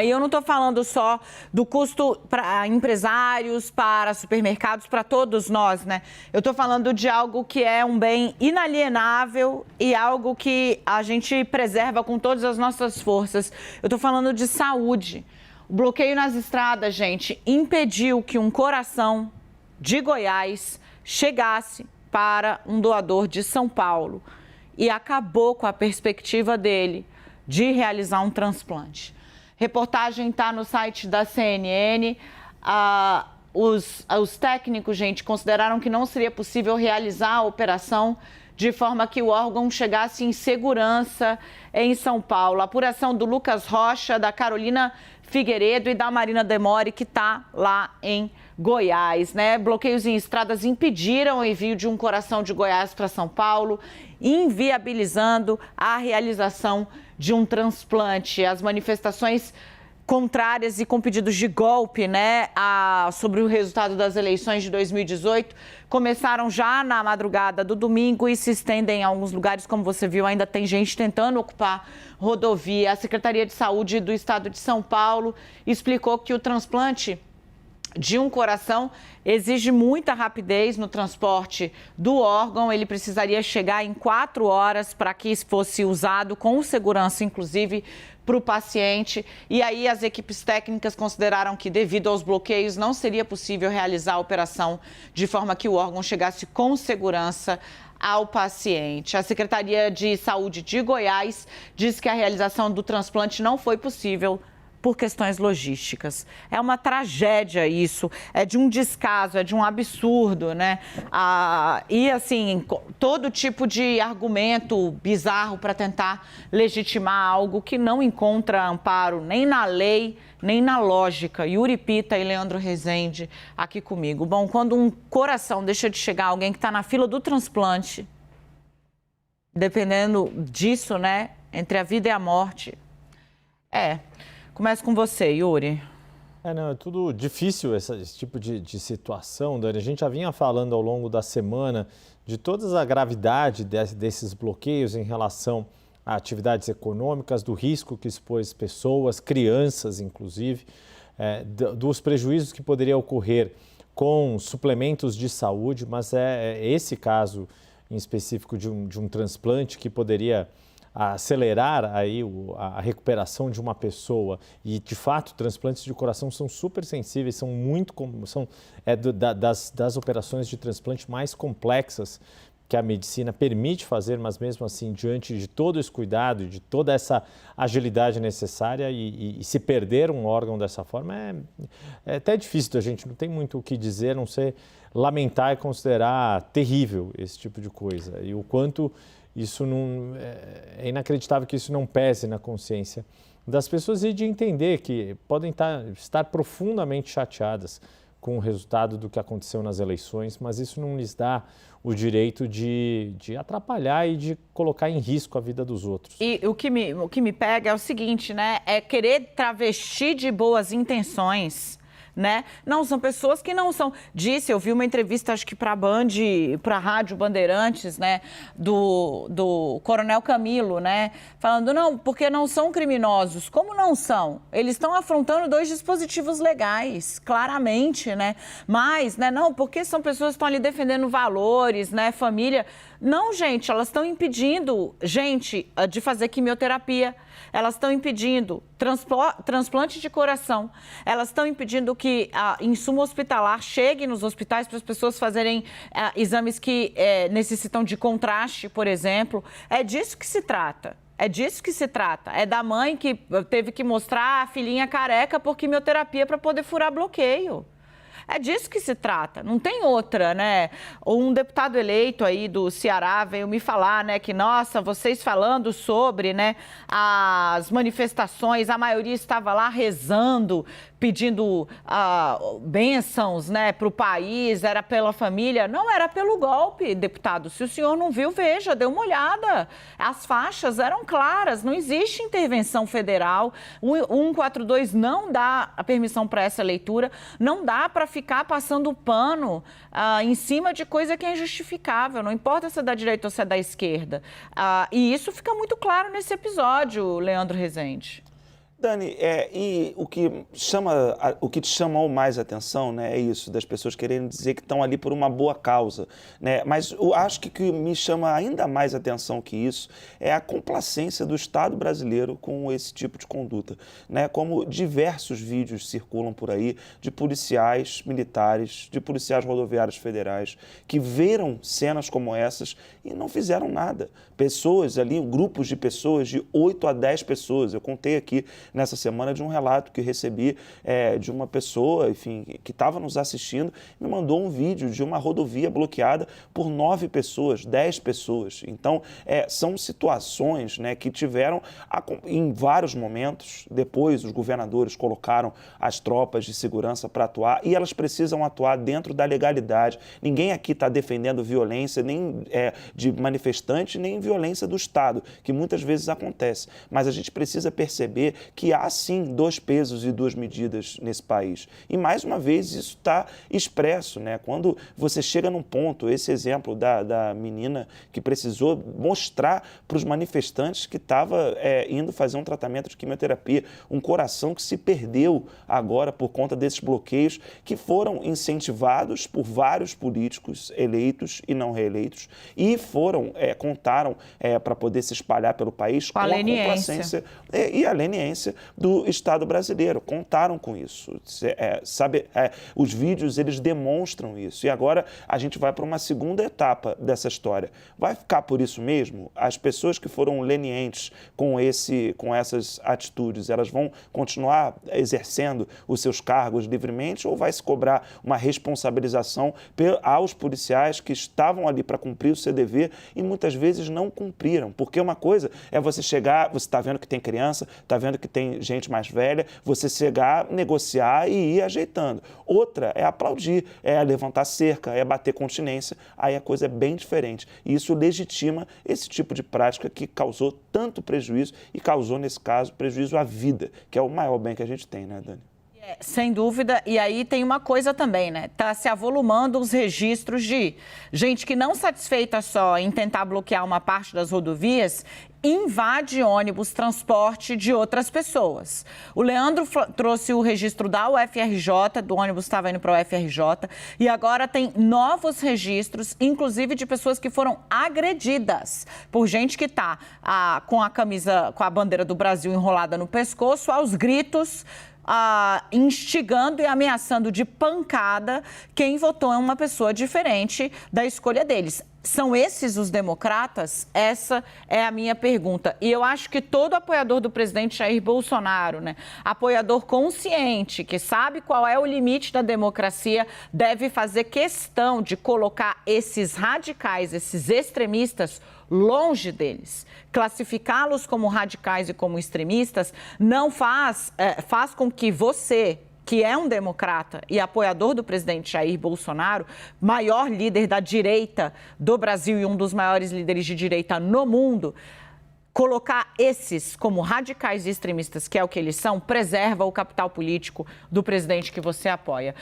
E eu não estou falando só do custo para empresários, para supermercados, para todos nós, né? Eu estou falando de algo que é um bem inalienável e algo que a gente preserva com todas as nossas forças. Eu estou falando de saúde. O bloqueio nas estradas, gente, impediu que um coração de Goiás chegasse para um doador de São Paulo e acabou com a perspectiva dele de realizar um transplante. Reportagem está no site da CNN. Os técnicos, gente, consideraram que não seria possível realizar a operação de forma que o órgão chegasse em segurança em São Paulo. A apuração do Lucas Rocha, da Carolina Figueiredo e da Marina Demore, que está lá em Goiás, né? Bloqueios em estradas impediram o envio de um coração de Goiás para São Paulo, inviabilizando a realização de um transplante. As manifestações contrárias e com pedidos de golpe, né, sobre o resultado das eleições de 2018, começaram já na madrugada do domingo e se estendem a alguns lugares, como você viu, ainda tem gente tentando ocupar rodovia. A Secretaria de Saúde do Estado de São Paulo explicou que o transplante de um coração exige muita rapidez no transporte do órgão. Ele precisaria chegar em 4 horas para que fosse usado com segurança, inclusive, para o paciente. E aí as equipes técnicas consideraram que, devido aos bloqueios, não seria possível realizar a operação de forma que o órgão chegasse com segurança ao paciente. A Secretaria de Saúde de Goiás diz que a realização do transplante não foi possível por questões logísticas. É uma tragédia isso, é de um descaso, é de um absurdo, né? E assim, todo tipo de argumento bizarro para tentar legitimar algo que não encontra amparo nem na lei, nem na lógica. Yuri Pita e Leandro Rezende aqui comigo. Bom, quando um coração deixa de chegar, alguém que está na fila do transplante, dependendo disso, né, entre a vida e a morte, Começo com você, Yuri. Não, é tudo difícil esse tipo de situação, Dani. A gente já vinha falando ao longo da semana de toda a gravidade desses bloqueios em relação a atividades econômicas, do risco que expôs pessoas, crianças inclusive, dos prejuízos que poderiam ocorrer com suplementos de saúde, mas esse caso em específico de um transplante que poderia acelerar aí a recuperação de uma pessoa. E, de fato, transplantes de coração são super sensíveis, são das operações de transplante mais complexas que a medicina permite fazer, mas mesmo assim, diante de todo esse cuidado, de toda essa agilidade necessária e se perder um órgão dessa forma, é até difícil, a gente não tem muito o que dizer, a não ser lamentar e considerar terrível esse tipo de coisa. E o quanto isso não é inacreditável que isso não pese na consciência das pessoas e de entender que podem estar profundamente chateadas com o resultado do que aconteceu nas eleições, mas isso não lhes dá o direito de atrapalhar e de colocar em risco a vida dos outros. E o que me pega é o seguinte, né? É querer travestir de boas intenções, né? Não, são pessoas que não são. Eu vi uma entrevista, acho que para a Band, para a Rádio Bandeirantes, né? Do Coronel Camilo, né? Falando, não, porque não são criminosos. Como não são? Eles estão afrontando 2 dispositivos legais, claramente, né? Mas, né? Não, porque são pessoas que estão ali defendendo valores, né? Família. Não, gente, elas estão impedindo, gente, de fazer quimioterapia. Elas estão impedindo transplante de coração. Elas estão impedindo que insumo hospitalar chegue nos hospitais para as pessoas fazerem exames que necessitam de contraste, por exemplo. É disso que se trata. É disso que se trata. É da mãe que teve que mostrar a filhinha careca por quimioterapia para poder furar bloqueio. É disso que se trata, não tem outra, né? Um deputado eleito aí do Ceará veio me falar, né, que, nossa, vocês falando sobre, né, as manifestações, a maioria estava lá rezando, pedindo bênçãos, né, para o país, era pela família. Não, era pelo golpe, deputado. Se o senhor não viu, veja, dê uma olhada. As faixas eram claras, não existe intervenção federal. O 142 não dá a permissão para essa leitura, não dá para ficar passando pano em cima de coisa que é injustificável, não importa se é da direita ou se é da esquerda. E isso fica muito claro nesse episódio, Leandro Rezende. Dani, e o que te chamou mais atenção, né, é isso, das pessoas querendo dizer que estão ali por uma boa causa, né? Mas eu acho que o que me chama ainda mais atenção que isso é a complacência do Estado brasileiro com esse tipo de conduta, né? Como diversos vídeos circulam por aí de policiais militares, de policiais rodoviários federais que viram cenas como essas e não fizeram nada. Pessoas ali, grupos de pessoas, de 8 a 10 pessoas, eu contei aqui nessa semana de um relato que recebi de uma pessoa, enfim, que estava nos assistindo, me mandou um vídeo de uma rodovia bloqueada por 9 pessoas, 10 pessoas. Então, são situações, né, que tiveram, em vários momentos, depois os governadores colocaram as tropas de segurança para atuar e elas precisam atuar dentro da legalidade. Ninguém aqui está defendendo violência, nem de manifestante, nem violência do Estado, que muitas vezes acontece. Mas a gente precisa perceber que há, sim, 2 pesos e 2 medidas nesse país. E, mais uma vez, isso está expresso, né? Quando você chega num ponto, esse exemplo da menina que precisou mostrar para os manifestantes que estava indo fazer um tratamento de quimioterapia, um coração que se perdeu agora por conta desses bloqueios que foram incentivados por vários políticos eleitos e não reeleitos e contaram para poder se espalhar pelo país com a complacência e a leniência do Estado brasileiro. Contaram com isso. Os vídeos, eles demonstram isso. E agora a gente vai para uma segunda etapa dessa história. Vai ficar por isso mesmo? As pessoas que foram lenientes com essas atitudes, elas vão continuar exercendo os seus cargos livremente ou vai se cobrar uma responsabilização aos policiais que estavam ali para cumprir o seu dever e muitas vezes não cumpriram? Porque uma coisa é você chegar, você está vendo que tem criança, está vendo que tem gente mais velha, você chegar, negociar e ir ajeitando. Outra é aplaudir, é levantar cerca, é bater continência, aí a coisa é bem diferente. E isso legitima esse tipo de prática que causou tanto prejuízo e causou, nesse caso, prejuízo à vida, que é o maior bem que a gente tem, né, Dani? Sem dúvida, e aí tem uma coisa também, né? Está se avolumando os registros de gente que não satisfeita só em tentar bloquear uma parte das rodovias, invade ônibus, transporte de outras pessoas. O Leandro trouxe o registro da UFRJ, do ônibus estava indo para a UFRJ, e agora tem novos registros, inclusive de pessoas que foram agredidas por gente que está com a camisa, com a bandeira do Brasil enrolada no pescoço, aos gritos, instigando e ameaçando de pancada quem votou em uma pessoa diferente da escolha deles. São esses os democratas? Essa é a minha pergunta. E eu acho que todo apoiador do presidente Jair Bolsonaro, né, apoiador consciente, que sabe qual é o limite da democracia, deve fazer questão de colocar esses radicais, esses extremistas, longe deles. Classificá-los como radicais e como extremistas não faz com que você, que é um democrata e apoiador do presidente Jair Bolsonaro, maior líder da direita do Brasil e um dos maiores líderes de direita no mundo, colocar esses como radicais e extremistas, que é o que eles são, preserva o capital político do presidente que você apoia.